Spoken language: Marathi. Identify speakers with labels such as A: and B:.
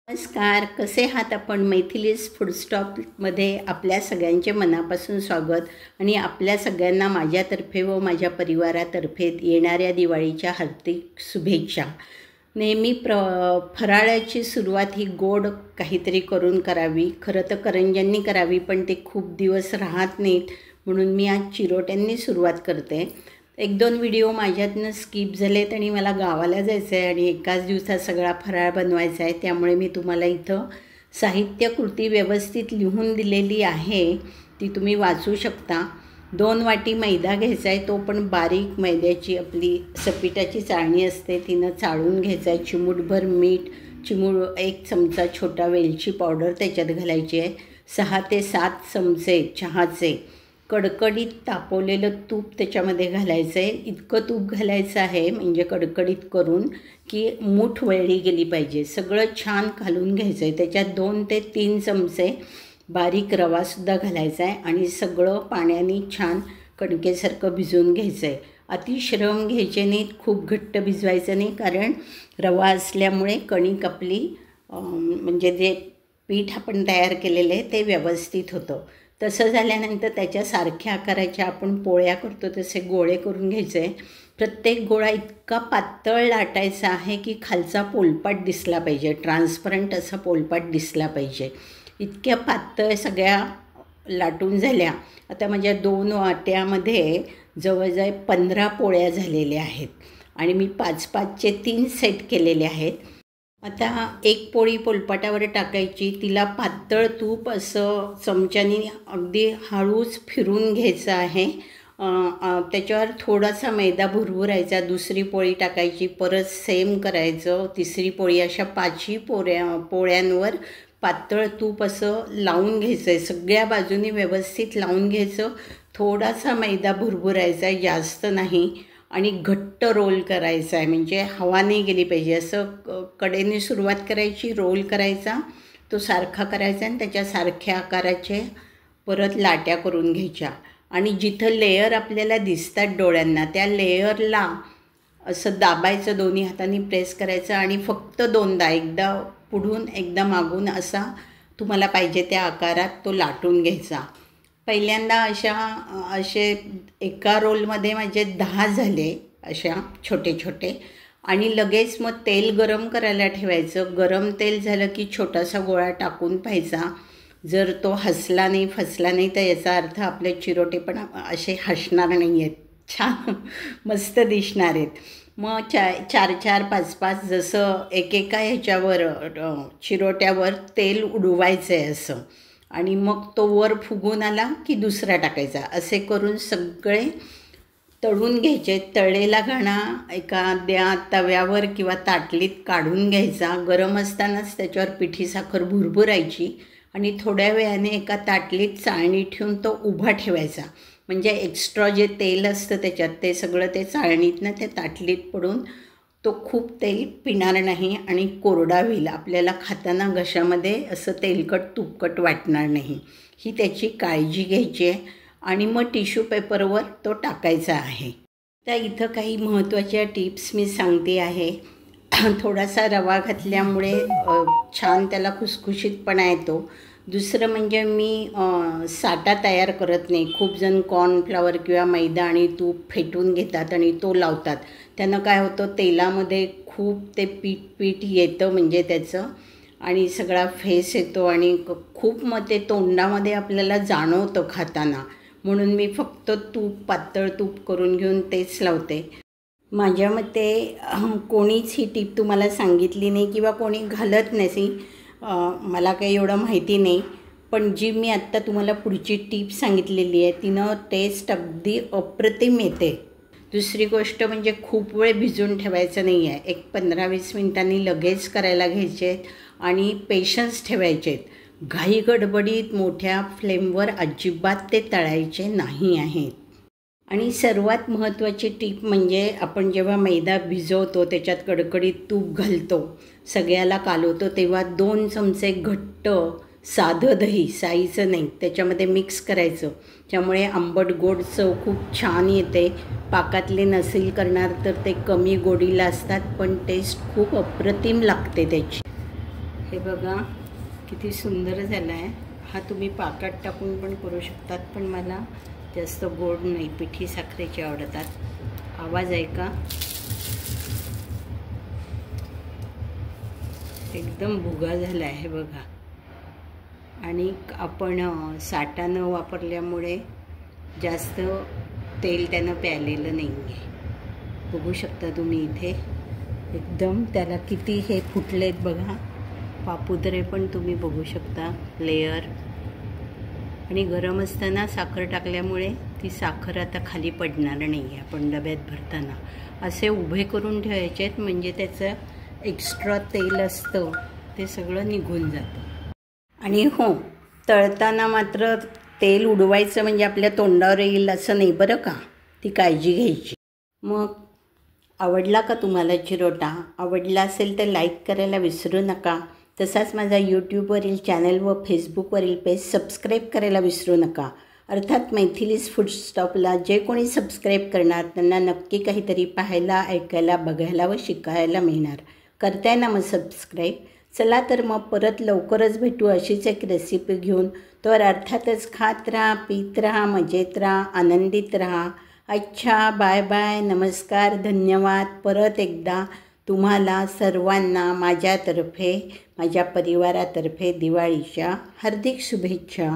A: नमस्कार, कसे आहात आपण? मैथिलीज फूड स्टॉपमध्ये आपल्या सगळ्यांचे मनापासून स्वागत आणि आपल्या सगळ्यांना माझ्यातर्फे व माझ्या परिवारातर्फे येणाऱ्या दिवाळीच्या हार्दिक शुभेच्छा. नेहमी फराळाची सुरुवात ही गोड काहीतरी करून करावी. खरं तर करंज्यांनी करावी, पण ते खूप दिवस राहत नाहीत, म्हणून मी आज चिरोट्यांनी सुरुवात करते. 1-2 व्हिडिओ माझ्यातनं स्किप झालेत आणि मला गावाला जायचं आहे आणि एकाच दिवसात सगळा फराळ बनवायचा आहे. त्यामुळे मी तुम्हाला इथं साहित्यकृती व्यवस्थित लिहून दिलेली आहे, ती तुम्ही वाचू शकता. 2 वाटी मैदा घ्यायचा आहे, तो पण बारीक मैद्याची आपली सपिटाची चाळणी असते तिनं चाळून घ्यायचा आहे. चिमूटभर मीठ, 1 चमचा छोटा वेलची पावडर त्याच्यात घालायची आहे. 6 ते 7 चमचे चहाचे कडकडीत तापवलेलं तूप त्याच्यामध्ये घालायचं आहे. इतकं तूप घालायचं आहे म्हणजे कडकडीत करून की मूठ वळली गेली पाहिजे. सगळं छान घालून घ्यायचं आहे. त्याच्यात 2 ते 3 चमचे बारीक रवासुद्धा घालायचा आहे आणि सगळं पाण्याने छान कणकेसारखं भिजवून घ्यायचं आहे. अतिश्रम घ्यायचे नाहीत, खूप घट्ट भिजवायचं नाही, कारण रवा असल्यामुळे कणिक आपली म्हणजे जे पीठ आपण तयार केलेलं आहे ते व्यवस्थित होतं. तसं झाल्यानंतर त्याच्या सारख्या आकाराच्या आपण पोळ्या करतो तसे गोळे करून घ्यायचे आहे. प्रत्येक गोळा इतका पातळ लाटायचा आहे की खालचा पोलपाट दिसला पाहिजे, ट्रान्सपरंट असा पोलपाट दिसला पाहिजे. इतक्या पातळ सगळ्या लाटून झाल्या. आता माझ्या 2 वाट्यामध्ये जवळजवळ 15 पोळ्या झालेल्या आहेत आणि मी 5-5चे 3 सेट केलेले आहेत. आता एक पोळी पोलपाटावर टाकायची, तिला पातळ तूप असं चमच्याने अगदी हळूच फिरून घ्यायचं आहे. त्याच्यावर थोडासा मैदा भुरभुरायचा. दुसरी पोळी टाकायची, परत सेम करायचं. तिसरी पोळी, अशा 5ही पोळ्यांवर पातळ तूप असं लावून घ्यायचं आहे. सगळ्या बाजूनी व्यवस्थित लावून घ्यायचं. थोडासा मैदा भुरभुरायचा आहे, जास्त नाही, आणि घट्ट रोल करायचा आहे, म्हणजे हवा नाही गेली पाहिजे. असं कडेने सुरुवात करायची, रोल करायचा, तो सारखा करायचा आणि त्याच्या सारख्या आकाराचे परत लाट्या करून घ्यायच्या. आणि जिथं लेयर आपल्याला दिसतात डोळ्यांना त्या लेयरला असं दाबायचं, दोन्ही हातांनी प्रेस करायचं आणि फक्त 2दा, एकदा पुढून एकदा मागून, असा तुम्हाला पाहिजे त्या आकारात तो लाटून घ्यायचा. पहिल्यांदा असे एका रोलमध्ये माझे 10 झाले अशा छोटे छोटे. आणि लगेच मग तेल गरम करायला ठेवायचं. गरम तेल झालं की छोटासा गोळा टाकून पाहायचा. जर तो हसला नाही, फसला नाही, तर याचा अर्थ आपले चिरोटे पण असे हसणार नाही आहेत, छान मस्त दिसणार आहेत. मग 4-4, 5-5 जसं एकेका ह्याच्यावर चिरोट्यावर तेल उडवायचं आहे असं, आणि मग तो वर फुगून आला की दुसरा टाकायचा. असे करून सगळे तळून घ्यायचे. तळलेला घाणा एखाद्या तव्यावर किंवा ताटलीत काढून घ्यायचा. गरम असतानाच त्याच्यावर पिठी साखर भुरभुरायची आणि थोड्या वेळाने एका ताटलीत चाळणी ठेवून तो उभा ठेवायचा. म्हणजे एक्स्ट्रा जे तेल असतं त्याच्यात ते सगळं ते चाळणीतनं त्या ताटलीत पडून तो खूप तेल पिणार नाही आणि कोरडा होईल. आपल्याला खाताना घशामध्ये असं तेलकट तुपकट वाटणार नाही, ही त्याची काळजी घ्यायची आहे. आणि मग टिश्यू पेपरवर तो टाकायचा आहे. त्या इथं काही महत्त्वाच्या टिप्स मी सांगते आहे. थोडासा रवा घातल्यामुळे छान त्याला खुसखुशीतपणा येतो. दुसरं म्हणजे मी साठा तयार करत नाही. खूप जण कॉर्नफ्लॉवर किंवा मैदा आणि तूप फेटून घेतात आणि तो लावतात. त्यानं काय होतं, तेलामध्ये खूप ते पीठ येतं, म्हणजे त्याचं, आणि सगळा फेस येतो आणि खूप मग ते तोंडामध्ये आपल्याला जाणवतं खाताना. म्हणून मी फक्त पातळ तूप करून घेऊन तेच लावते. माझ्या मते कोणीच ही टीप तुम्हाला सांगितली नाही किंवा कोणी घालत नाही, मला काही एवढं माहिती नाही. पण जी मी आत्ता तुम्हाला पुढची टीप सांगितलेली आहे तिनं टेस्ट अगदी अप्रतिम येते. दुसरी गोष्ट म्हणजे खूप वेळ भिजून ठेवायचं नाही आहे. 15-20 मिनिटांनी लगेच करायला घ्यायचे आहेत आणि पेशन्स ठेवायचे आहेत. घाई गडबडीत मोठ्या फ्लेमवर अजिबात ते तळायचे नाही आहेत. आणि सर्वात महत्त्वाची टीप म्हणजे आपण जेव्हा मैदा भिजवतो त्याच्यात कडकडीत तूप घालतो, सगळ्याला कालवतो, तेव्हा 2 चमचे घट्ट साधं दही, साईचं नाही, त्याच्यामध्ये मिक्स करायचं. त्यामुळे आंबट गोड चव खूप छान येते. पाकातले नसेल करणार तर ते कमी गोडीला असतात, पण टेस्ट खूप अप्रतिम लागते त्याची. हे बघा किती सुंदर झाला आहे. हा तुम्ही पाकात टाकून पण करू शकतात, पण मला जास्त गोड नाही, पिठी साखरेचे आवडतात. आवाज आहे का, एकदम भुगा झाला आहे बघा. आणि आपण साठा न वापरल्यामुळे जास्त तेल त्यानं प्यालेलं नाही आहे. बघू शकता तुम्ही इथे एकदम त्याला किती हे फुटलेत बघा. पापुद्रे पण तुम्ही बघू शकता, लेयर. आणि गरम असताना साखर टाकल्यामुळे ती साखर आता खाली पडणार नाही आहे. आपण डब्यात भरताना असे उभे करून ठेवायचे आहेत, म्हणजे त्याचं एक्स्ट्रा तेल असतं ते सगळं निघून जातं. आणि हो, तळताना मात्र तेल उडवायचं म्हणजे आपल्या तोंडावर येईल असं नाही बरं का, ती काळजी घ्यायची. मग आवडला का तुम्हाला चिरोटा? आवडला असेल तर लाईक करायला विसरू नका. तसाच माझा यूट्यूबवरील चॅनल व फेसबुकवरील पेज सबस्क्राईब करायला विसरू नका. अर्थात मैथिलीज फूड स्टॉपला जे कोणी सबस्क्राईब करणार त्यांना नक्की काहीतरी पाहायला, ऐकायला, बघायला व शिकायला मिळणार. करताय ना मग सबस्क्राईब? चला तर मग परत लवकरच भेटू अशीच एक रेसिपी घेऊन. तर अर्थातच खात राहा, पीत राहा, मजेत राहा, आनंदित राहा. अच्छा, बाय बाय, नमस्कार, धन्यवाद. परत एकदा तुम्हाला सर्वांना माझ्यातर्फे, माझ्या परिवारातर्फे दिवाळीच्या हार्दिक शुभेच्छा.